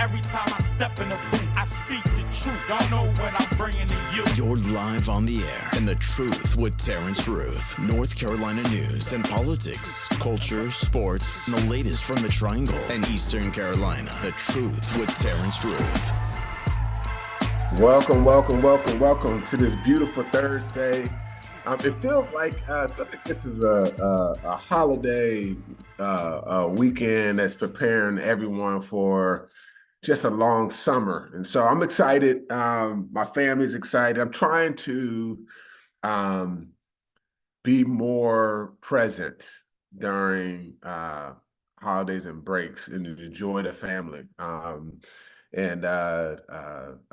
Every time I step in the booth, I speak the truth. Y'all know what I'm bringing to you. You're live on the air, and the truth with Terrance Ruth. North Carolina news and politics, culture, sports, and the latest from the Triangle and Eastern Carolina. The truth with Terrance Ruth. Welcome to this beautiful Thursday. It feels like this is a holiday weekend that's preparing everyone for just a long summer, and so I'm excited. My family's excited. I'm trying to be more present during holidays and breaks and to enjoy the family. And I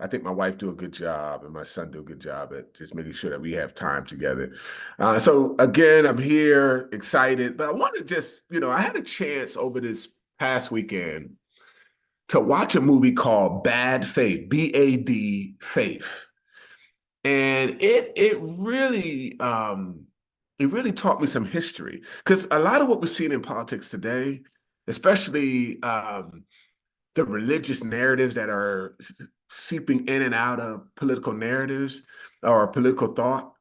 think my wife do a good job and my son do a good job at just making sure that we have time together. So again, I'm here excited, but I want to just, I had a chance over this past weekend to watch a movie called Bad Faith, B-A-D Faith. And it really taught me some history, because a lot of what we're seeing in politics today, especially the religious narratives that are seeping in and out of political narratives or political thought,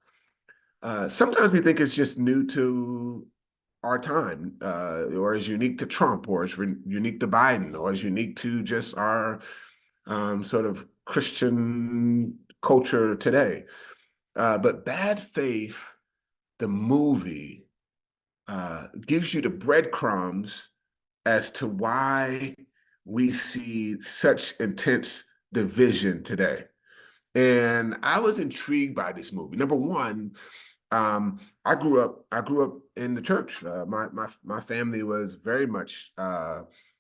sometimes we think it's just new to our time, or is unique to Trump, or is unique to Biden, or is unique to just our sort of Christian culture today. But Bad Faith, the movie, gives you the breadcrumbs as to why we see such intense division today. And I was intrigued by this movie. Number one, I grew up in the church. My family was very much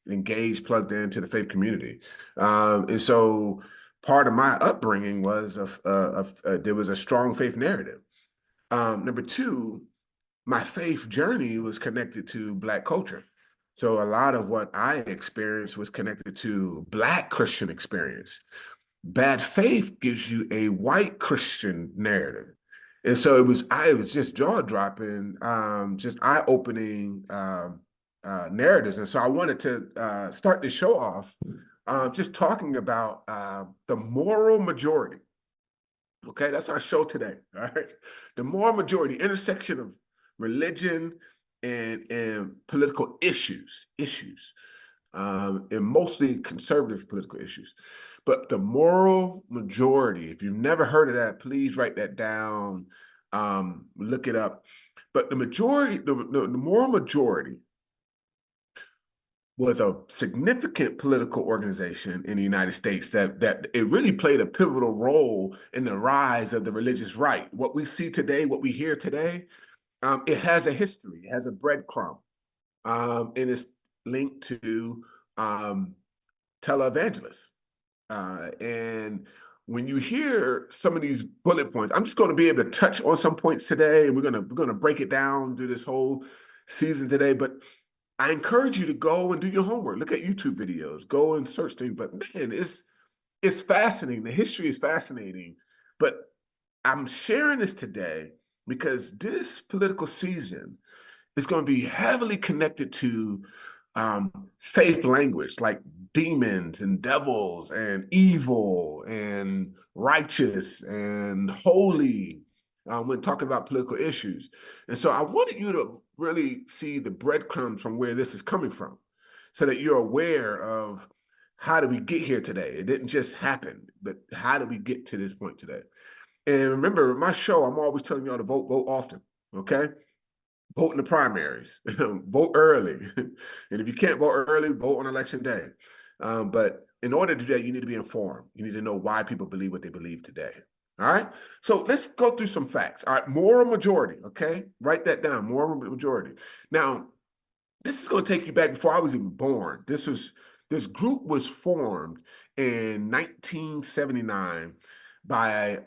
engaged, plugged into the faith community, and so part of my upbringing was there was a strong faith narrative. Number two, my faith journey was connected to Black culture. So a lot of what I experienced was connected to Black Christian experience. Bad Faith gives you a white Christian narrative. And so it was just jaw-dropping, just eye-opening narratives. And so I wanted to start the show off just talking about the moral majority. Okay, that's our show today, all right? The moral majority, intersection of religion and political issues, and mostly conservative political issues. But the moral majority, if you've never heard of that, please write that down, look it up. But the moral majority was a significant political organization in the United States that it really played a pivotal role in the rise of the religious right. What we see today, what we hear today, it has a history, it has a breadcrumb, and it's linked to televangelists. And when you hear some of these bullet points, I'm just going to be able to touch on some points today, and we're gonna break it down through this whole season today. But I encourage you to go and do your homework, look at YouTube videos, go and search things. But man, it's fascinating. The history is fascinating. But I'm sharing this today because this political season is going to be heavily connected to faith language, like demons and devils and evil and righteous and holy when talking about political issues. And so I wanted you to really see the breadcrumbs from where this is coming from, so that you're aware of how did we get here today. It didn't just happen, but how did we get to this point today? And remember, my show, I'm always telling y'all to vote often, okay? Vote in the primaries, vote early. And if you can't vote early, vote on election day. But in order to do that, you need to be informed. You need to know why people believe what they believe today. All right? So let's go through some facts. All right, moral majority, okay? Write that down, moral majority. Now, this is going to take you back before I was even born. This group was formed in 1979 by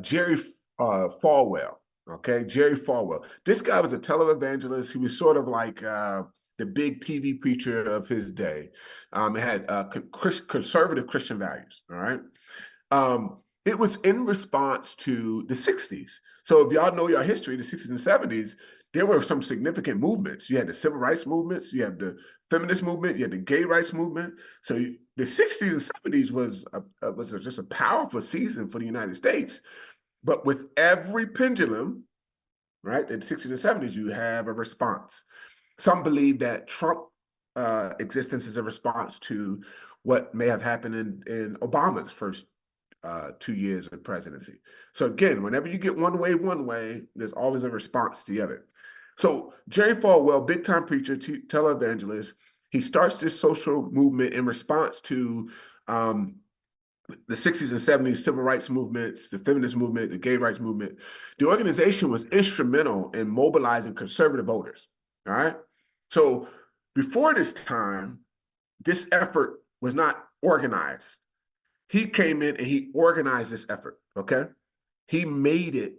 Jerry Falwell. Okay, Jerry Falwell. This guy was a televangelist. He was sort of like the big TV preacher of his day. It had conservative Christian values. All right. It was in response to the 60s. So if y'all know your history, the 60s and 70s, there were some significant movements. You had the civil rights movements, you had the feminist movement, you had the gay rights movement. So the 60s and 70s was just a powerful season for the United States. But with every pendulum, right, in the 60s and 70s, you have a response. Some believe that Trump existence is a response to what may have happened in Obama's first 2 years of presidency. So again, whenever you get one way, there's always a response to the other. So Jerry Falwell, big time preacher, televangelist, he starts this social movement in response to the 60s and 70s civil rights movements, the feminist movement, the gay rights movement. The organization was instrumental in mobilizing conservative voters. All right. So before this time, this effort was not organized. He came in and he organized this effort. Okay. He made it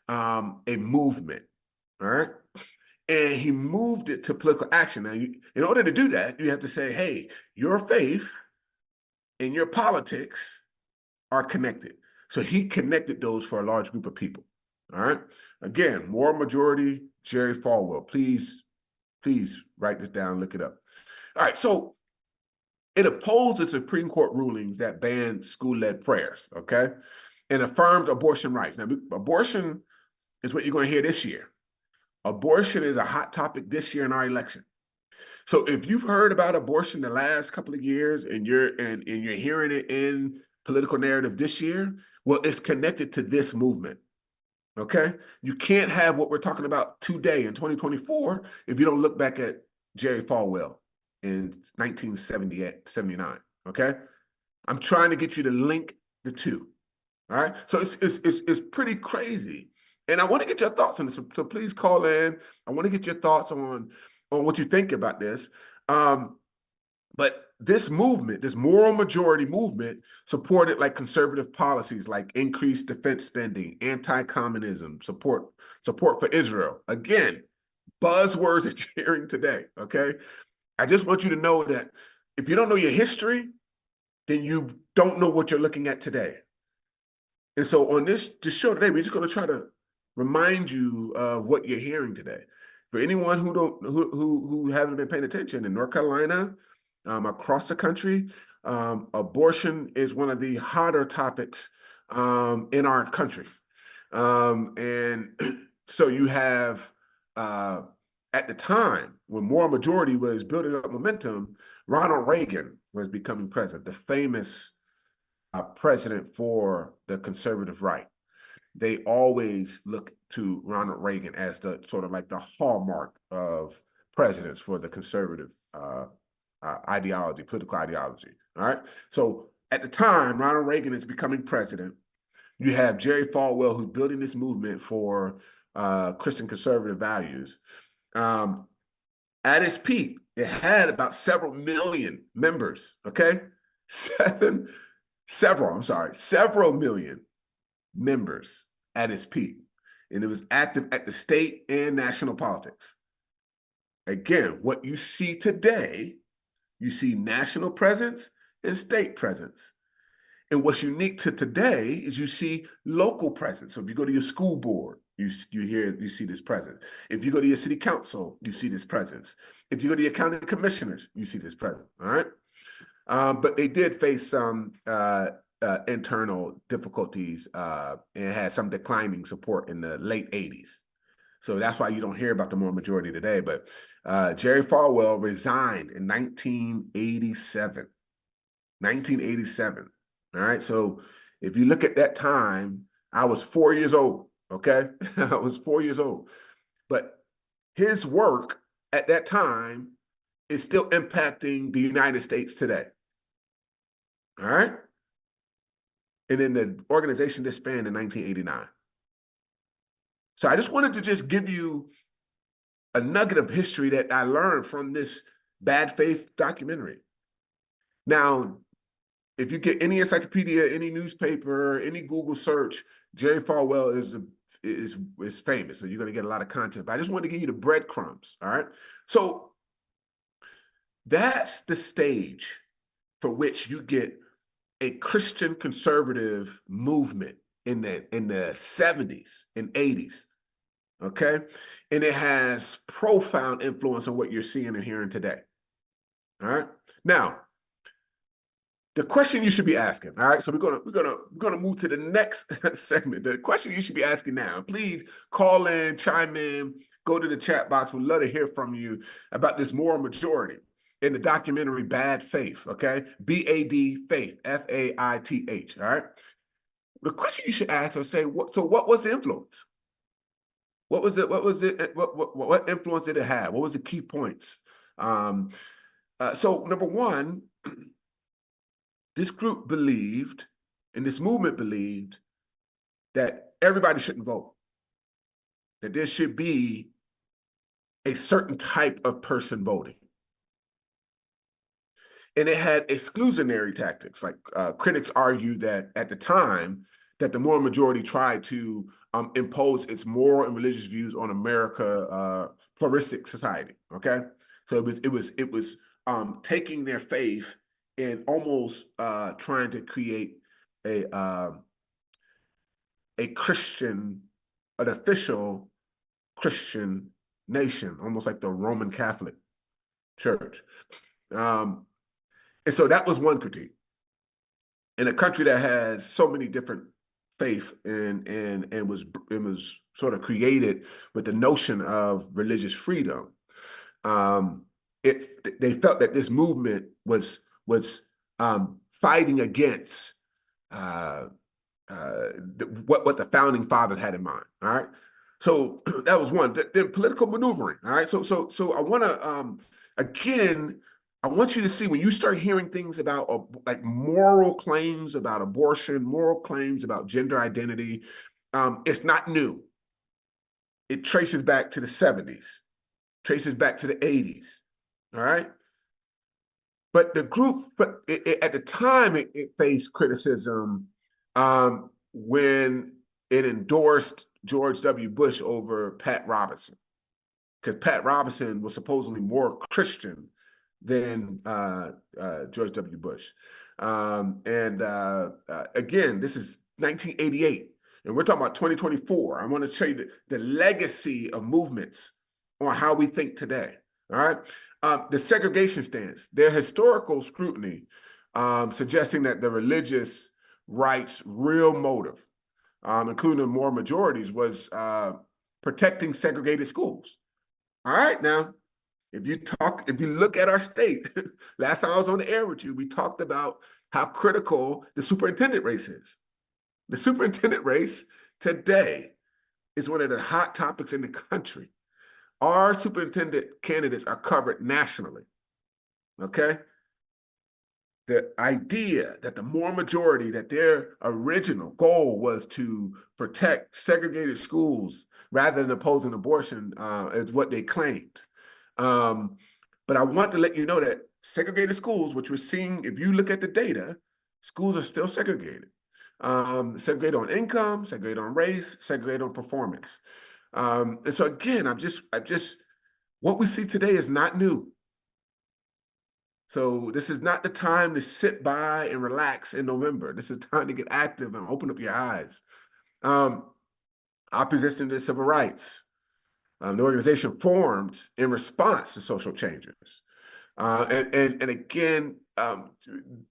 a movement. All right. And he moved it to political action. Now, in order to do that, you have to say, hey, your faith and your politics are connected. So he connected those for a large group of people. All right. Again, moral majority, Jerry Falwell. Please write this down, look it up. All right. So it opposed the Supreme Court rulings that banned school-led prayers, okay, and affirmed abortion rights. Now, abortion is what you're going to hear this year. Abortion is a hot topic this year in our election. So if you've heard about abortion the last couple of years and you're hearing it in political narrative this year, well, it's connected to this movement. Okay? You can't have what we're talking about today in 2024 if you don't look back at Jerry Falwell in 1979. Okay? I'm trying to get you to link the two. All right? So it's pretty crazy. And I want to get your thoughts on this. So please call in. I want to get your thoughts on what you think about this. But this movement, this moral majority movement, supported like conservative policies like increased defense spending, anti-communism, support for Israel. Again, buzzwords that you're hearing today, okay? I just want you to know that if you don't know your history, then you don't know what you're looking at today. And so on this show today, we're just going to try to remind you of what you're hearing today. For anyone who hasn't been paying attention, in North Carolina, across the country, abortion is one of the hotter topics in our country. And so you have, at the time, when moral majority was building up momentum, Ronald Reagan was becoming president, the famous president for the conservative right. They always look to Ronald Reagan as the sort of like the hallmark of presidents for the conservative ideology, political ideology. All right. So at the time, Ronald Reagan is becoming president. You have Jerry Falwell, who's building this movement for Christian conservative values. At its peak, it had about several million members. Okay, several million members at its peak, and it was active at the state and national politics. Again, what you see today, you see national presence and state presence. And what's unique to today is you see local presence. So if you go to your school board, you see this presence. If you go to your city council, you see this presence. If you go to your county commissioners, you see this presence. All right. But they did face some internal difficulties and had some declining support in the late 80s. So that's why you don't hear about the moral majority today. But Jerry Falwell resigned in 1987. 1987. All right. So if you look at that time, I was 4 years old. Okay. I was 4 years old. But his work at that time is still impacting the United States today. All right. And then the organization disbanded in 1989. So I just wanted to just give you a nugget of history that I learned from this Bad Faith documentary. Now, if you get any encyclopedia, any newspaper, any Google search, Jerry Falwell is famous. So you're going to get a lot of content. But I just wanted to give you the breadcrumbs. All right. So that's the stage for which you get a Christian conservative movement in the 70s and 80s. Okay. And it has profound influence on what you're seeing and hearing today. All right. Now, The question you should be asking, all right? So we're gonna move to the next segment. The question you should be asking now. Please call in, chime in, go to the chat box. We'd love to hear from you about this moral majority in the documentary Bad Faith, okay? B-A-D Faith, F-A-I-T-H, all right? The question you should ask or say, what was the influence? What was it? What influence did it have? What was the key points? So number one, this group believed, and this movement believed, that everybody shouldn't vote, that there should be a certain type of person voting. And it had exclusionary tactics. Like critics argue that at the time, that the moral majority tried to impose its moral and religious views on America, pluralistic society. Okay, so it was taking their faith and almost trying to create a Christian, an official Christian nation, almost like the Roman Catholic Church. And so that was one critique. In a country that has so many different faith and was sort of created with the notion of religious freedom, they felt that this movement was fighting against what the founding fathers had in mind. All right, so that was one. Then political maneuvering. All right, so I want to again. I want you to see when you start hearing things about like moral claims about abortion, moral claims about gender identity, it's not new. It traces back to the 70s, traces back to the 80s. All right. But the group, at the time, it faced criticism when it endorsed George W. Bush over Pat Robertson, because Pat Robertson was supposedly more Christian than George W. Bush. Again, this is 1988, and we're talking about 2024. I want to show you the legacy of movements on how we think today. All right. The segregation stance, their historical scrutiny, suggesting that the religious right's real motive, including the moral majorities, was protecting segregated schools. All right, now, if you look at our state, last time I was on the air with you, we talked about how critical the superintendent race is. The superintendent race today is one of the hot topics in the country. Our superintendent candidates are covered nationally, okay? The idea that the moral majority, that their original goal was to protect segregated schools rather than opposing abortion is what they claimed. But I want to let you know that segregated schools, which we're seeing, if you look at the data, schools are still segregated. Segregated on income, segregated on race, segregated on performance. And so again, what we see today is not new. So this is not the time to sit by and relax in November. This is time to get active and open up your eyes. Opposition to civil rights. The organization formed in response to social changes. And again,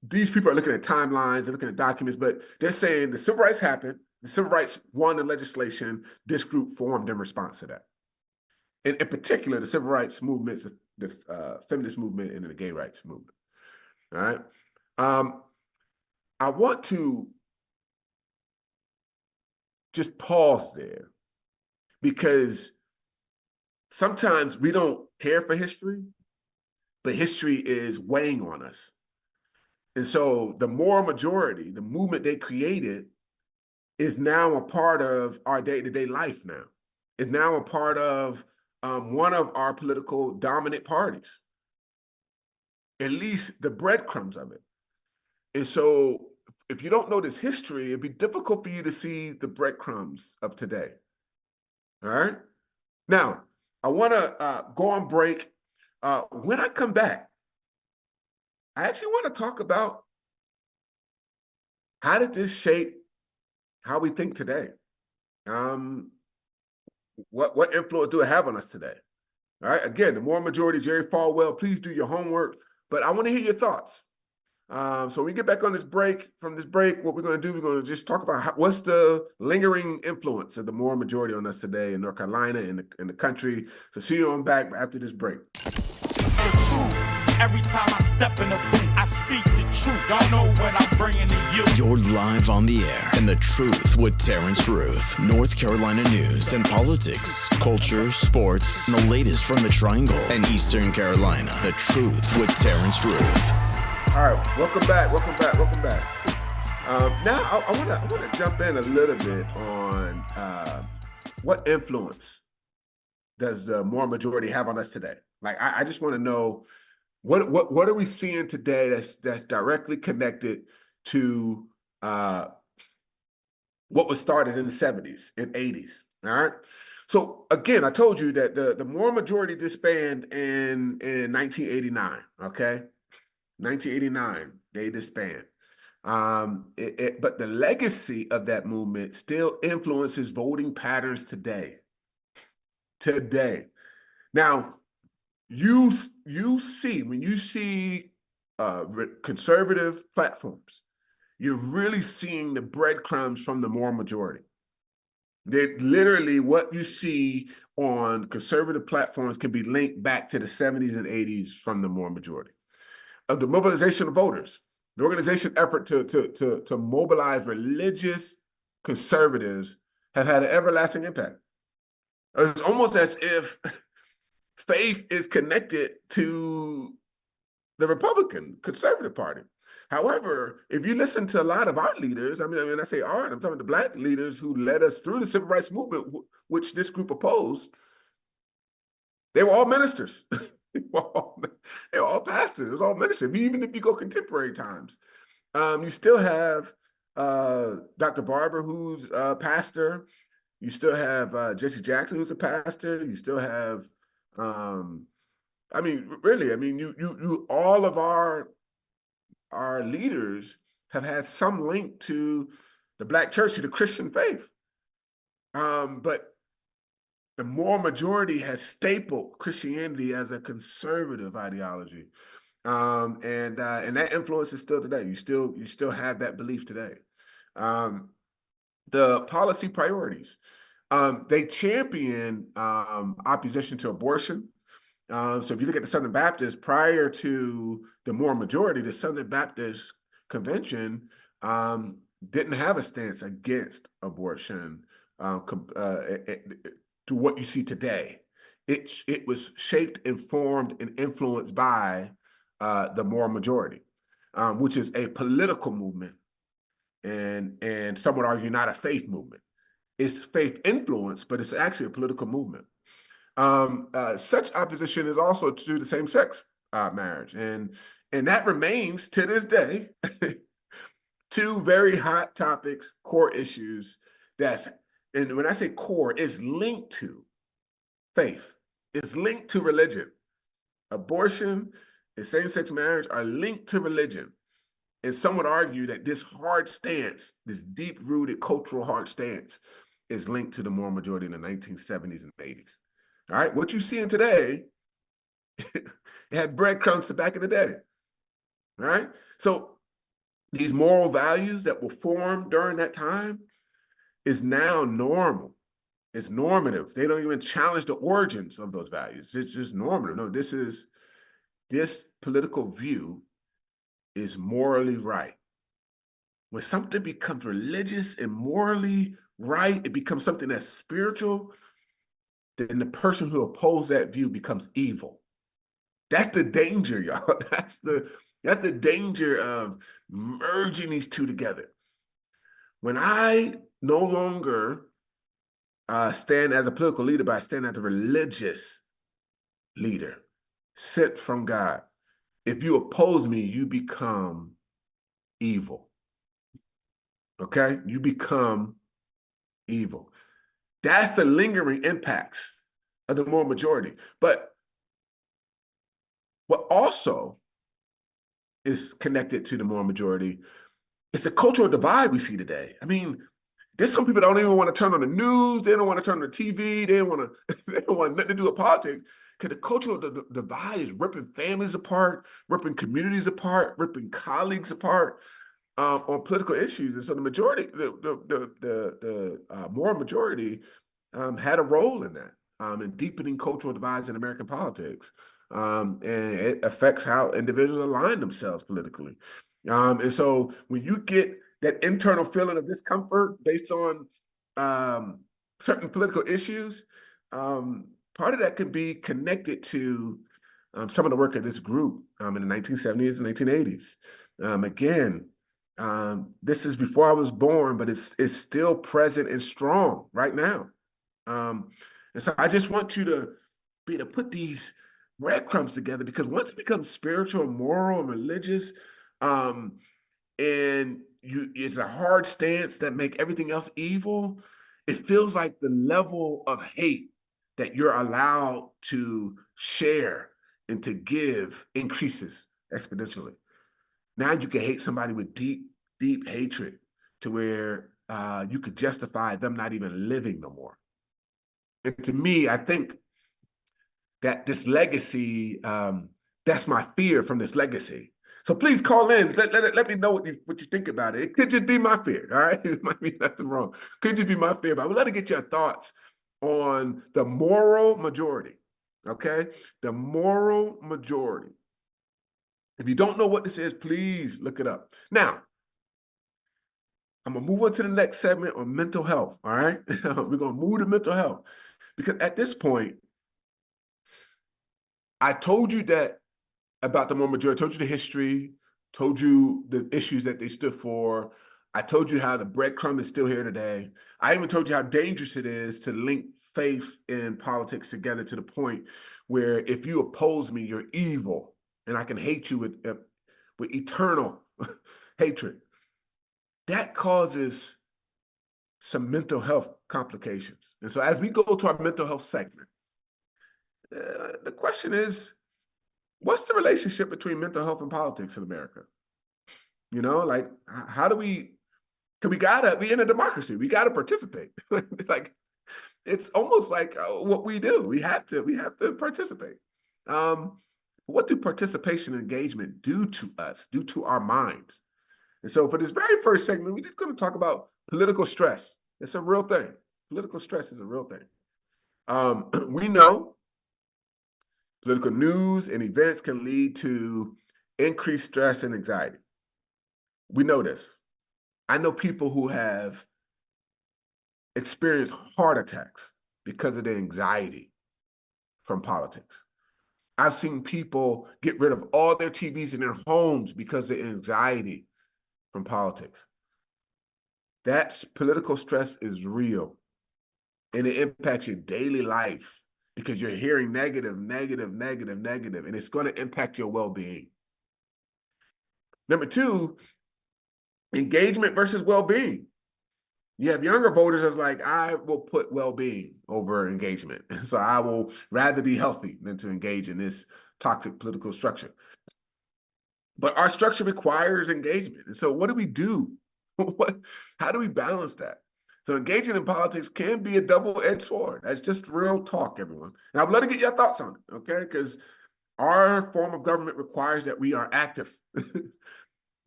these people are looking at timelines, they're looking at documents, but they're saying the civil rights happened, the civil rights won the legislation, this group formed in response to that. In particular, the civil rights movements, the feminist movement and the gay rights movement. All right. I want to just pause there because sometimes we don't care for history, but history is weighing on us. And so the moral majority, the movement they created, is now a part of our day-to-day life now. It's now a part of one of our political dominant parties, at least the breadcrumbs of it. And so if you don't know this history, it'd be difficult for you to see the breadcrumbs of today. All right. Now, I want to go on break. When I come back, I actually want to talk about how did this shape how we think today? What influence do it have on us today? All right. Again, the moral majority, Jerry Falwell, please do your homework. But I want to hear your thoughts. So when we get back on this break, what we're going to do, we're going to just talk about what's the lingering influence of the moral majority on us today in North Carolina and in the country. So see you on back after this break. Every time I step in the booth, I speak the truth. Y'all know what I'm bringing to you. You're live on the air, and the truth with Terrance Ruth. North Carolina news and politics, culture, sports, and the latest from the Triangle and Eastern Carolina. The truth with Terrance Ruth. All right, welcome back. Now I want to jump in a little bit on what influence does the moral majority have on us today? Like, I just want to know what are we seeing today that's directly connected to what was started in the 70s and 80s. All right. So again, I told you that the moral majority disbanded in 1989. Okay. 1989, they disband. But the legacy of that movement still influences voting patterns today. Now, you see, when you see conservative platforms, you're really seeing the breadcrumbs from the moral majority. That literally what you see on conservative platforms can be linked back to the 70s and 80s from the moral majority. Of the mobilization of voters, the organization effort to mobilize religious conservatives have had an everlasting impact. It's almost as if faith is connected to the Republican Conservative Party. However, if you listen to a lot of our leaders, I mean, I say art, I'm talking to Black leaders who led us through the civil rights movement, which this group opposed, they were all ministers. They were all pastors. It was all ministers. Even if you go contemporary times, you still have Dr. Barber, who's a pastor. You still have Jesse Jackson, who's a pastor. You still have, you all of our leaders have had some link to the Black church, to the Christian faith. But the moral majority has stapled Christianity as a conservative ideology, and that influence is still today. You still have that belief today. The policy priorities, they champion opposition to abortion. So if you look at the Southern Baptists, prior to the moral majority, the Southern Baptist Convention didn't have a stance against abortion to what you see today. It was shaped, informed, and influenced by the moral majority, which is a political movement, and some would argue not a faith movement. It's faith influenced, but it's actually a political movement. Such opposition is also to the same-sex marriage, and that remains to this day two very hot topics, core issues. And when I say core, it's linked to faith. It's linked to religion. Abortion and same-sex marriage are linked to religion. And some would argue that this hard stance, this deep-rooted cultural hard stance, is linked to the moral majority in the 1970s and 80s. All right, what you're seeing today, it had breadcrumbs to back in the day. All right, so these moral values that were formed during that time is now normal. It's normative. They don't even challenge the origins of those values. It's just normative. No, this political view is morally right. When something becomes religious and morally right, it becomes something that's spiritual, then the person who opposes that view becomes evil. That's the danger, y'all. That's the danger of merging these two together. When I no longer stand as a political leader, but I stand as a religious leader sent from God. If you oppose me, you become evil. Okay? You become evil. That's the lingering impacts of the moral majority. But what also is connected to the moral majority is the cultural divide we see today. I mean, there's some people that don't even want to turn on the news. They don't want to turn on the TV. They don't want nothing to do with politics. Because the cultural divide is ripping families apart, ripping communities apart, ripping colleagues apart on political issues. And so the majority, the moral majority had a role in that, in deepening cultural divides in American politics. And it affects how individuals align themselves politically. And so when you get that internal feeling of discomfort based on certain political issues, part of that could be connected to some of the work of this group in the 1970s and 1980s. Again, this is before I was born, but it's still present and strong right now. And so I just want you to be able to put these breadcrumbs together, because once it becomes spiritual, moral, and religious, and it's a hard stance that make everything else evil, it feels like the level of hate that you're allowed to share and to give increases exponentially. Now you can hate somebody with deep, deep hatred to where you could justify them not even living no more. And to me, I think that this legacy, that's my fear from this legacy. So please call in. Let me know what you think about it. It could just be my fear, all right? It might be nothing wrong. Could just be my fear, but I would love to get your thoughts on the moral majority, okay? The moral majority. If you don't know what this is, please look it up. Now, I'm going to move on to the next segment on mental health, all right? We're going to move to mental health, because at this point, I told you that about the moral majority, told you the history, told you the issues that they stood for. I told you how the breadcrumb is still here today. I even told you how dangerous it is to link faith and politics together to the point where if you oppose me, you're evil, and I can hate you with eternal hatred. That causes some mental health complications. And so as we go to our mental health segment, the question is, what's the relationship between mental health and politics in America? You know, like, how do we, because we in a democracy, we gotta participate. Like, it's almost like what we do. We have to participate. What do participation and engagement do to us, do to our minds? And so for this very first segment, we're just going to talk about political stress. It's a real thing. Political stress is a real thing. We know political news and events can lead to increased stress and anxiety. We know this. I know people who have experienced heart attacks because of the anxiety from politics. I've seen people get rid of all their TVs in their homes because of anxiety from politics. That political stress is real, and it impacts your daily life because you're hearing negative, and it's going to impact your well-being. Number two, engagement versus well-being. You have younger voters that's like, I will put well-being over engagement. And so I will rather be healthy than to engage in this toxic political structure. But our structure requires engagement. And so what do we do? How do we balance that? So engaging in politics can be a double-edged sword. That's just real talk, everyone. And I'd love to get your thoughts on it, okay? Because our form of government requires that we are active.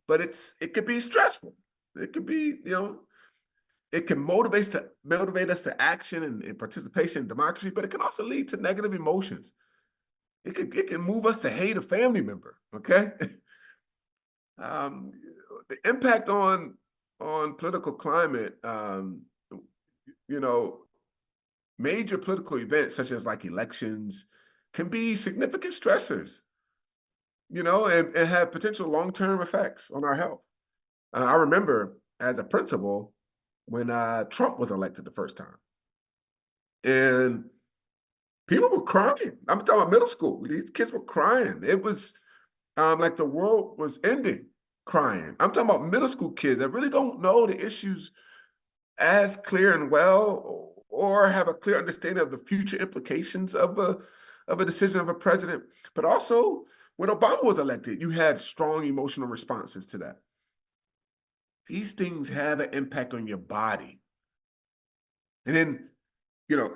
But it could be stressful. It could be, it can motivate us to action and participation in democracy, but it can also lead to negative emotions. It can move us to hate a family member, okay? The impact on political climate, major political events such as like elections can be significant stressors, and have potential long-term effects on our health. I remember as a principal when Trump was elected the first time, and people were crying. I'm talking about middle school. These kids were crying. It was like the world was ending, crying. I'm talking about middle school kids that really don't know the issues as clear and well, or have a clear understanding of the future implications of a decision of a president. But also, when Obama was elected, you had strong emotional responses to that. These things have an impact on your body. And then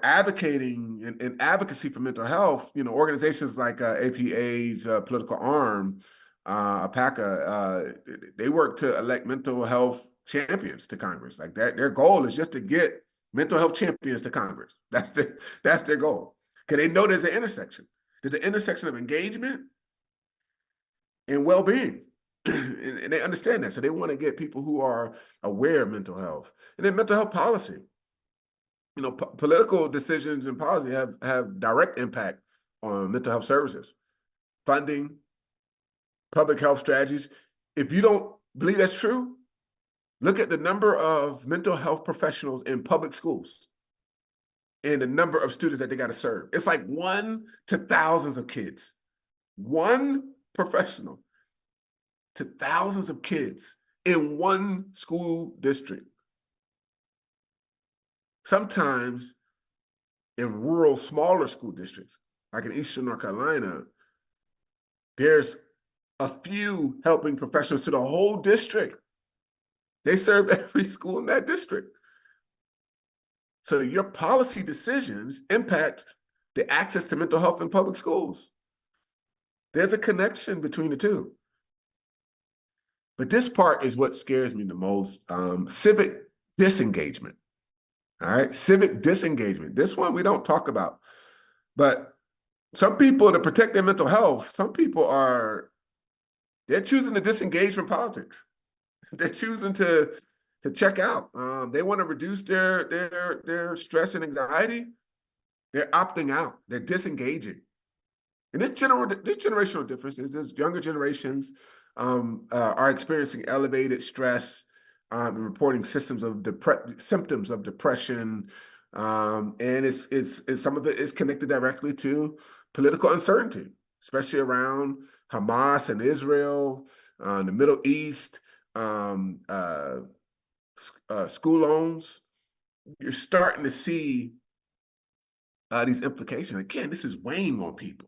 advocating and advocacy for mental health, organizations like APA's political arm, APACA, they work to elect mental health champions to Congress. Like that, their goal is just to get mental health champions to Congress. That's their goal. Because they know there's an intersection. There's an intersection of engagement and well-being. And they understand that. So they want to get people who are aware of mental health. And then mental health policy. Political decisions and policy have direct impact on mental health services, funding, public health strategies. If you don't believe that's true, look at the number of mental health professionals in public schools and the number of students that they got to serve. It's like 1 to thousands of kids. One professional to thousands of kids in one school district. Sometimes in rural, smaller school districts, like in Eastern North Carolina, there's a few helping professionals to the whole district. They serve every school in that district. So your policy decisions impact the access to mental health in public schools. There's a connection between the two. But this part is what scares me the most, civic disengagement. All right, civic disengagement. This one we don't talk about. But some people, to protect their mental health, some people they're choosing to disengage from politics. They're choosing to check out. They want to reduce their stress and anxiety. They're opting out. They're disengaging. And this generational difference is this: younger generations are experiencing elevated stress and reporting symptoms of depression, and it's some of it is connected directly to political uncertainty, especially around Hamas and Israel, the Middle East, school loans. You're starting to see these implications. Again, this is weighing on people.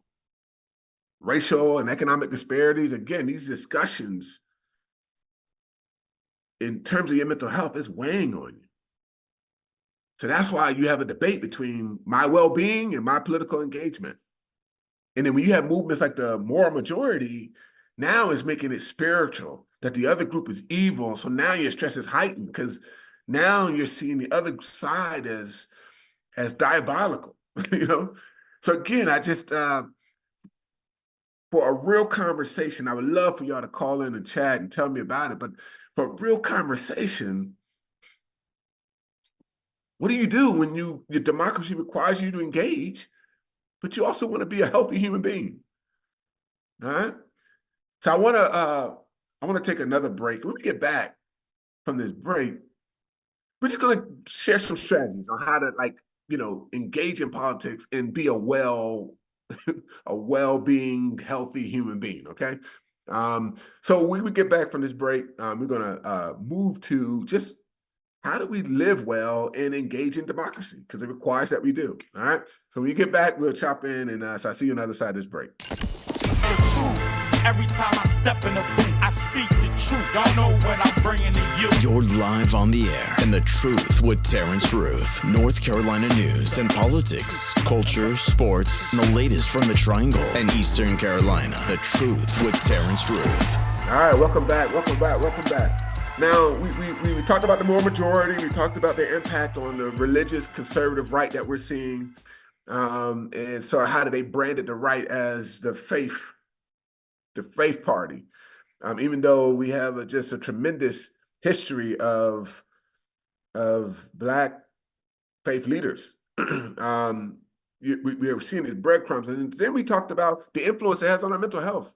Racial and economic disparities. Again, these discussions in terms of your mental health is weighing on you. So that's why you have a debate between my well-being and my political engagement. And then when you have movements like the moral majority, now it's making it spiritual, that the other group is evil. So now your stress is heightened because now you're seeing the other side as diabolical, So again, I just, for a real conversation, I would love for y'all to call in and chat and tell me about it. But for a real conversation, what do you do when your democracy requires you to engage, but you also want to be a healthy human being? All right. So I want to take another break. When we get back from this break, we're just going to share some strategies on how to engage in politics and be a well-being, healthy human being. Okay. So when we get back from this break, we're going to move to just how do we live well and engage in democracy? Because it requires that we do. All right. So when you get back, we'll chop in, and so I see you on the other side of this break. Every time I step in the booth, I speak the truth. Y'all know what I'm bringing to you. You're live on the air, and the truth with Terrance Ruth. North Carolina news and politics, culture, sports, and the latest from the Triangle and Eastern Carolina. The truth with Terrance Ruth. All right, welcome back. Now, we talked about the moral majority. We talked about their impact on the religious conservative right that we're seeing. And so how do they branded the right as the faith party? Even though we have just a tremendous history of Black faith leaders. We are seeing these breadcrumbs. And then we talked about the influence it has on our mental health.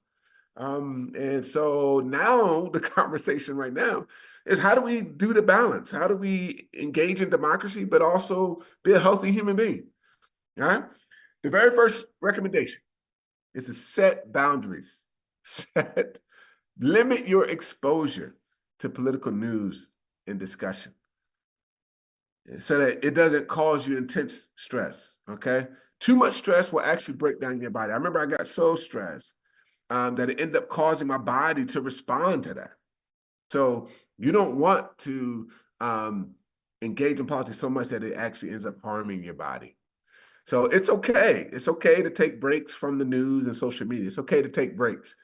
And so now the conversation right now is, how do we do the balance? How do we engage in democracy, but also be a healthy human being? All right. The very first recommendation is to set boundaries. Limit your exposure to political news and discussion so that it doesn't cause you intense stress. Okay. Too much stress will actually break down your body. I remember I got so stressed that it ended up causing my body to respond to that. So you don't want to engage in politics so much that it actually ends up harming your body. So it's okay. It's okay to take breaks from the news and social media. It's okay to take breaks,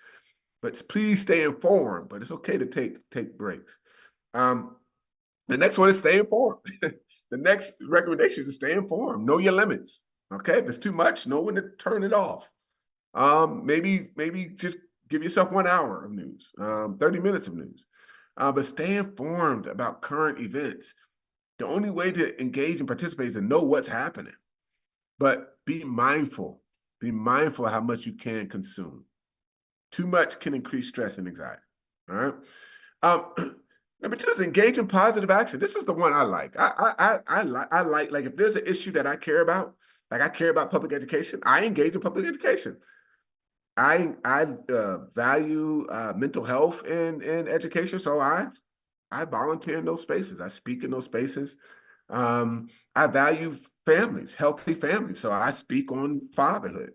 but please stay informed. But it's okay to take breaks. The next one is stay informed. The next recommendation is to stay informed. Know your limits. Okay, if it's too much, know when to turn it off. Maybe just give yourself 1 hour of news, 30 minutes of news. But stay informed about current events. The only way to engage and participate is to know what's happening. But be mindful. Be mindful of how much you can consume. Too much can increase stress and anxiety. All right. Number 2 is engage in positive action. This is the one I like. I like if there's an issue that I care about, like I care about public education, I engage in public education. I value mental health in education, so I volunteer in those spaces. I speak in those spaces. I value families, healthy families, so I speak on fatherhood.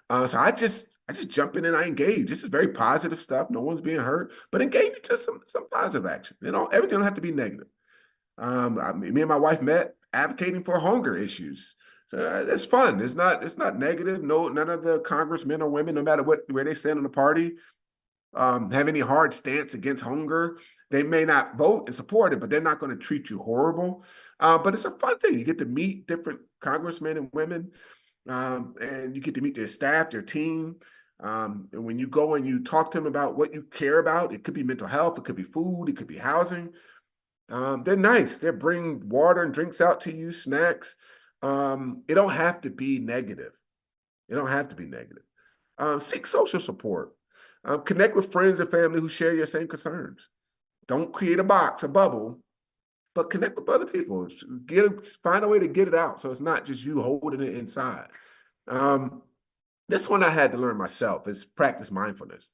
So I just jump in and I engage. This is very positive stuff. No one's being hurt, but engage into some positive action. Everything don't have to be negative. Me and my wife met advocating for hunger issues. So it's fun. It's not negative. No, none of the congressmen or women, no matter where they stand on the party, have any hard stance against hunger. They may not vote and support it, but they're not going to treat you horrible. But it's a fun thing. You get to meet different congressmen and women, and you get to meet their staff, their team. And when you go and you talk to them about what you care about, it could be mental health, it could be food, it could be housing. They're nice. They bring water and drinks out to you, snacks. It don't have to be negative. It don't have to be negative. Seek social support. Connect with friends and family who share your same concerns. Don't create a box, a bubble, but connect with other people. Find a way to get it out so it's not just you holding it inside. This one I had to learn myself is practice mindfulness.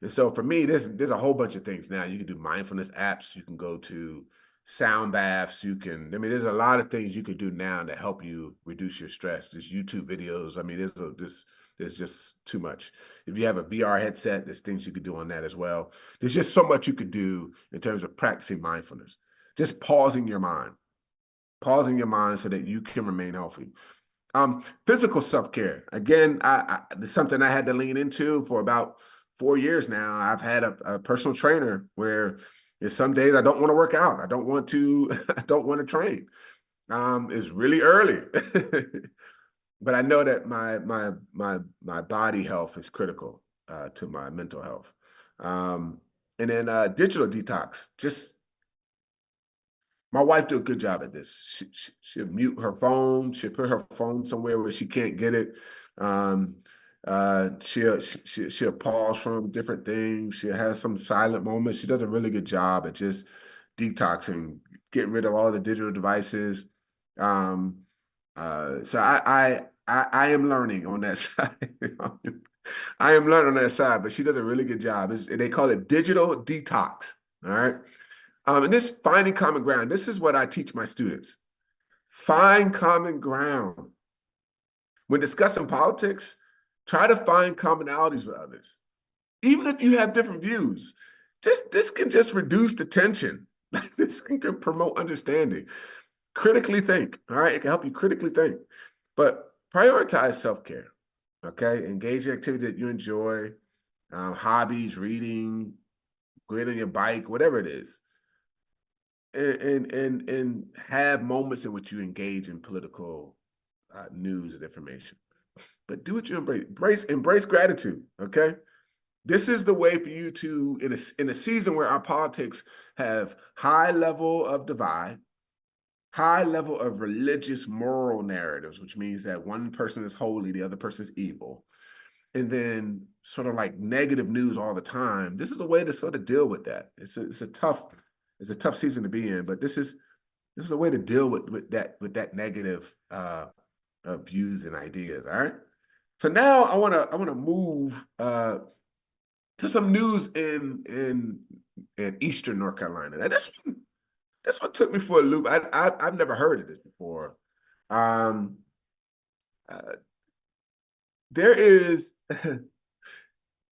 And so for me, there's a whole bunch of things now. You can do mindfulness apps. You can go to sound baths. There's a lot of things you can do now to help you reduce your stress. There's YouTube videos. There's just too much. If you have a VR headset, there's things you could do on that as well. There's just so much you could do in terms of practicing mindfulness. Just pausing your mind so that you can remain healthy. Physical self-care. Again, it's something I had to lean into for about 4 years now. I've had a personal trainer where there's some days I don't want to work out. I don't want to train. It's really early. But I know that my body health is critical to my mental health. And then digital detox. My wife do a good job at this. She'll mute her phone. She'll put her phone somewhere where she can't get it. She'll pause from different things. She'll have some silent moments. She does a really good job at just detoxing, getting rid of all the digital devices. So I am learning on that side. I am learning on that side, but she does a really good job. They call it digital detox. All right. And this finding common ground. This is what I teach my students. Find common ground. When discussing politics, try to find commonalities with others. Even if you have different views, this can just reduce the tension. This can promote understanding. Critically think, all right? It can help you critically think. But prioritize self-care, okay? Engage in activity that you enjoy, hobbies, reading, going on your bike, whatever it is. And have moments in which you engage in political news and information. But do what you embrace gratitude, okay? This is the way for you to, in a season where our politics have high level of divide, high level of religious moral narratives, which means that one person is holy, the other person is evil, and then sort of like negative news all the time. This is a way to sort of deal with that. It's a tough season to be in, but this is a way to deal with that negative views and ideas. All right. So now I wanna move to some news in Eastern North Carolina. Now this one took me for a loop. I've never heard of this before. There is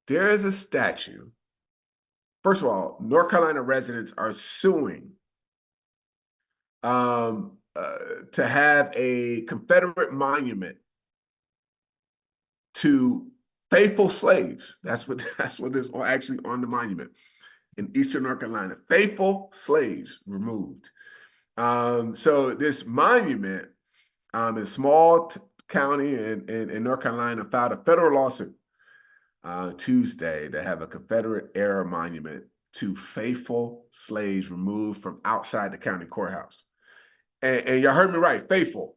there is a statue. First of all, North Carolina residents are suing to have a Confederate monument to faithful slaves. That's what is actually on the monument in Eastern North Carolina. Faithful slaves removed. So this monument in a small county in North Carolina filed a federal lawsuit Tuesday to have a Confederate era monument to faithful slaves removed from outside the county courthouse. And y'all heard me right, faithful,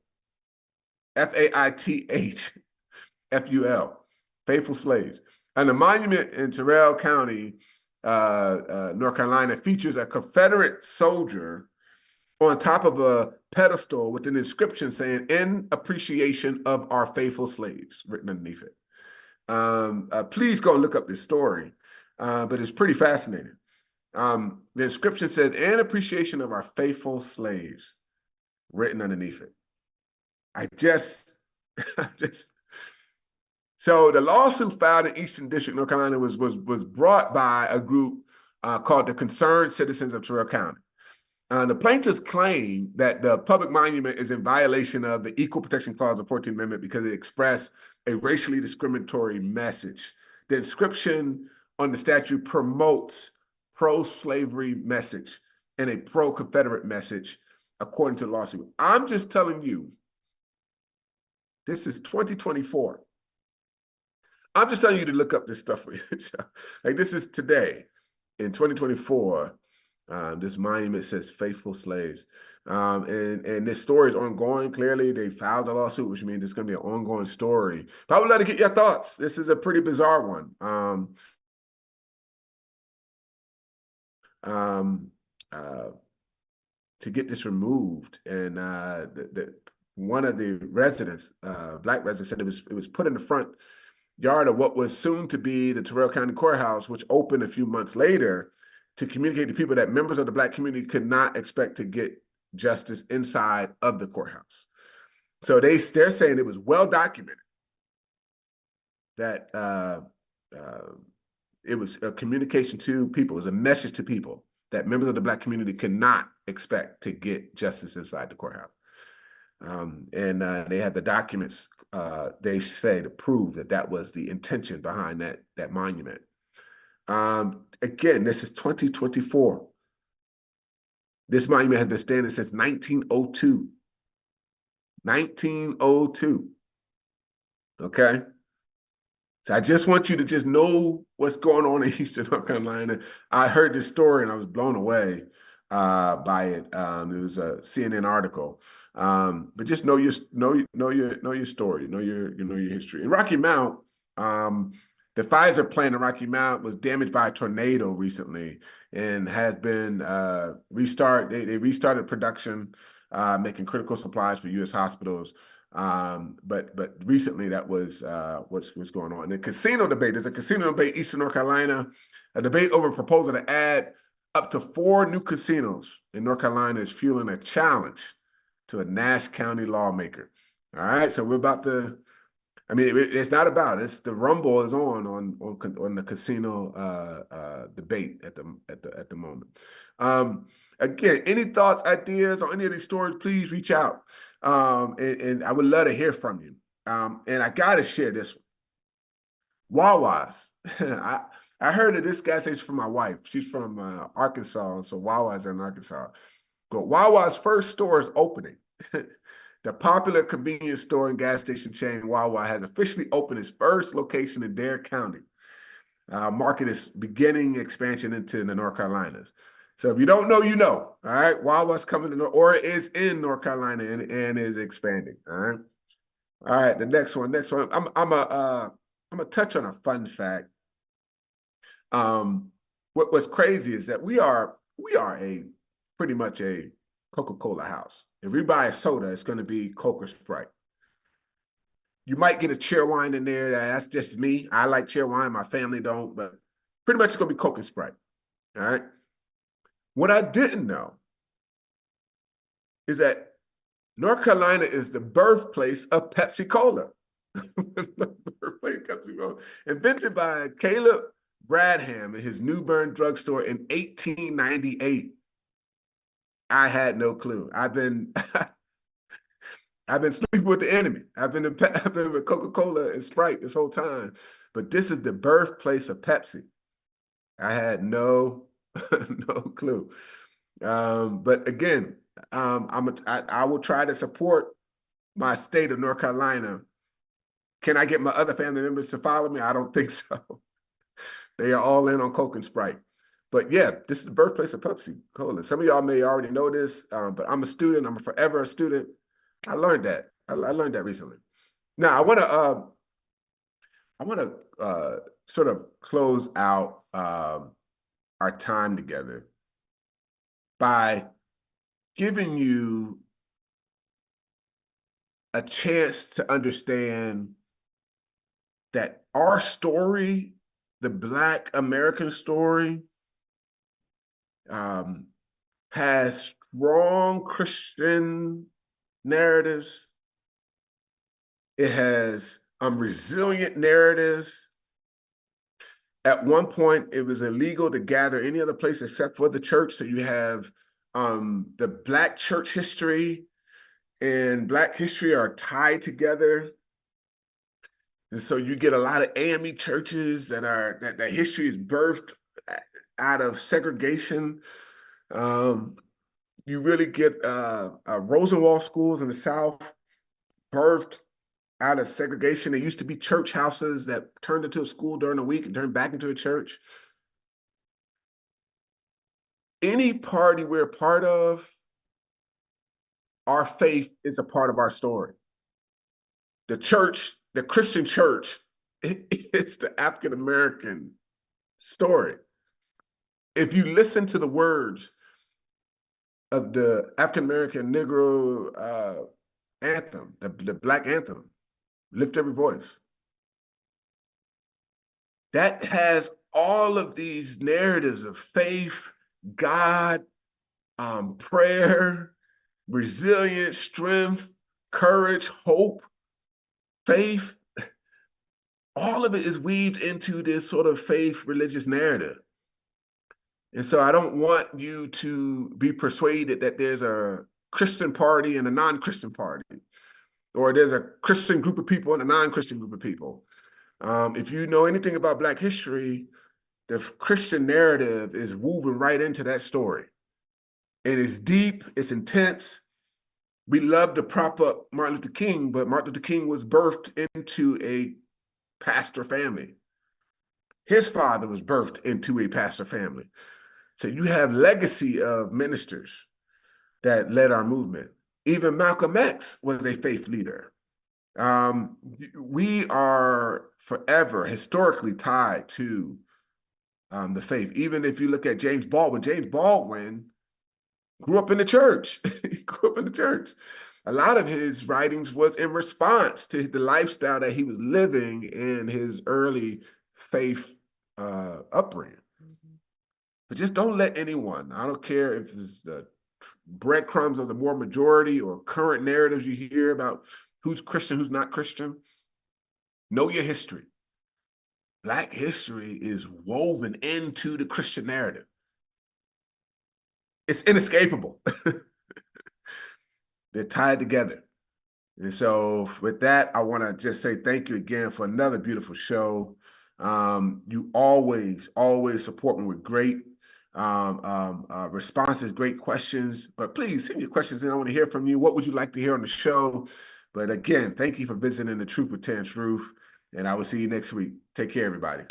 Faithful, faithful slaves. And the monument in Terrell County, North Carolina, features a Confederate soldier on top of a pedestal with an inscription saying, "In appreciation of our faithful slaves," written underneath it. Please go and look up this story, but it's pretty fascinating. The inscription says, "In appreciation of our faithful slaves," written underneath it. I just So the lawsuit filed in Eastern District, North Carolina, was brought by a group called the Concerned Citizens of Terrell County. The plaintiffs claim that the public monument is in violation of the Equal Protection Clause of the 14th Amendment because it expressed a racially discriminatory message. The inscription on the statue promotes pro-slavery message and a pro-Confederate message, according to the lawsuit. I'm just telling you, this is 2024. I'm just telling you to look up this stuff for you. Like, this is today in 2024. This monument says faithful slaves. And this story is ongoing. Clearly, they filed a lawsuit, which means it's going to be an ongoing story. But I would love to get your thoughts. This is a pretty bizarre one. To get this removed, and one of the residents, black residents, said it was put in the front yard of what was soon to be the Terrell County Courthouse, which opened a few months later, to communicate to people that members of the Black community could not expect to get justice inside of the courthouse. So they're saying it was well documented that it was a communication to people, it was a message to people that members of the Black community could not expect to get justice inside the courthouse. And they had the documents, they say, to prove that that was the intention behind that monument. Again, this is 2024. This monument has been standing since 1902. 1902. Okay? So I just want you to just know what's going on in Eastern North Carolina. I heard this story and I was blown away by it. It was a CNN article. But just know your story, know your history. In Rocky Mount, the Pfizer plant in Rocky Mount was damaged by a tornado recently and has been restarted. They restarted production, making critical supplies for U.S. hospitals. But recently that was what's going on. The casino debate, there's a casino debate in Eastern North Carolina, a debate over a proposal to add up to 4 new casinos in North Carolina is fueling a challenge to a Nash County lawmaker. All right, so we're about to, I mean, it's not about, it's the rumble is on the casino debate at the moment. Again, any thoughts, ideas on any of these stories, please reach out. And I would love to hear from you. And I gotta share this one. Wawa's. I heard that this guy says from my wife. She's from Arkansas, so Wawa's in Arkansas. But Wawa's first store is opening. The popular convenience store and gas station chain Wawa has officially opened its first location in Dare County. Market is beginning expansion into the North Carolinas. So if you don't know, you know. All right, Wawa's coming to or is in North Carolina and is expanding. All right. All right, the next one. I'm a touch on a fun fact. What's crazy is that we are pretty much a Coca-Cola house. If we buy a soda, it's going to be Coke or Sprite. You might get a Cheerwine in there. That's just me. I like Cheerwine. My family don't, but pretty much it's going to be Coke and Sprite. All right. What I didn't know is that North Carolina is the birthplace of Pepsi Cola. Invented by Caleb Bradham in his New Bern drugstore in 1898. I had no clue. I've been sleeping with the enemy. I've been with Coca-Cola and Sprite this whole time. But this is the birthplace of Pepsi. I had no no clue. But again, I will try to support my state of North Carolina. Can I get my other family members to follow me? I don't think so. They are all in on Coke and Sprite. But yeah, this is the birthplace of Pepsi Cola. Some of y'all may already know this, but I'm a student. I'm forever a student. I learned that. I learned that recently. Now I want to sort of close out our time together by giving you a chance to understand that our story, the Black American story, has strong Christian narratives. It has resilient narratives. At one point, it was illegal to gather any other place except for the church. So you have the Black church history and Black history are tied together. And so you get a lot of AME churches that history is birthed out of segregation. You really get Rosenwald schools in the South birthed out of segregation. There used to be church houses that turned into a school during the week and turned back into a church. Any party we're a part of, our faith is a part of our story. The church, the Christian church, it's the African American story. If you listen to the words of the African American Negro anthem, the Black anthem, Lift Every Voice, that has all of these narratives of faith, God, prayer, resilience, strength, courage, hope, faith. All of it is weaved into this sort of faith religious narrative. And so I don't want you to be persuaded that there's a Christian party and a non-Christian party, or there's a Christian group of people and a non-Christian group of people. If you know anything about Black history, the Christian narrative is woven right into that story. It is deep, it's intense. We love to prop up Martin Luther King, but Martin Luther King was birthed into a pastor family. His father was birthed into a pastor family. So you have legacy of ministers that led our movement. Even Malcolm X was a faith leader. We are forever historically tied to the faith. Even if you look at James Baldwin grew up in the church. He grew up in the church. A lot of his writings was in response to the lifestyle that he was living in his early faith upbringing. But just don't let anyone, I don't care if it's the breadcrumbs of the more majority or current narratives you hear about who's Christian, who's not Christian, know your history. Black history is woven into the Christian narrative. It's inescapable. They're tied together. And so with that, I want to just say thank you again for another beautiful show. You always support me with great responses, great questions. But please send your questions in. I want to hear from you. What would you like to hear on the show? But again, thank you for visiting The Truth with Terrance Ruth. And I will see you next week. Take care, everybody.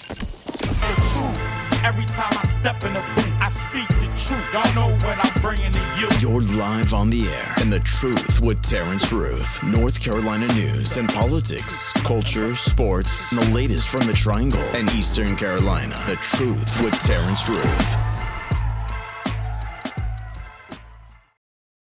Every time I step in the booth, I speak the truth. Y'all know what I'm bringing to you. You're live on the air in The Truth with Terrance Ruth. North Carolina news and politics, culture, sports, and the latest from the Triangle and Eastern Carolina. The Truth with Terrance Ruth.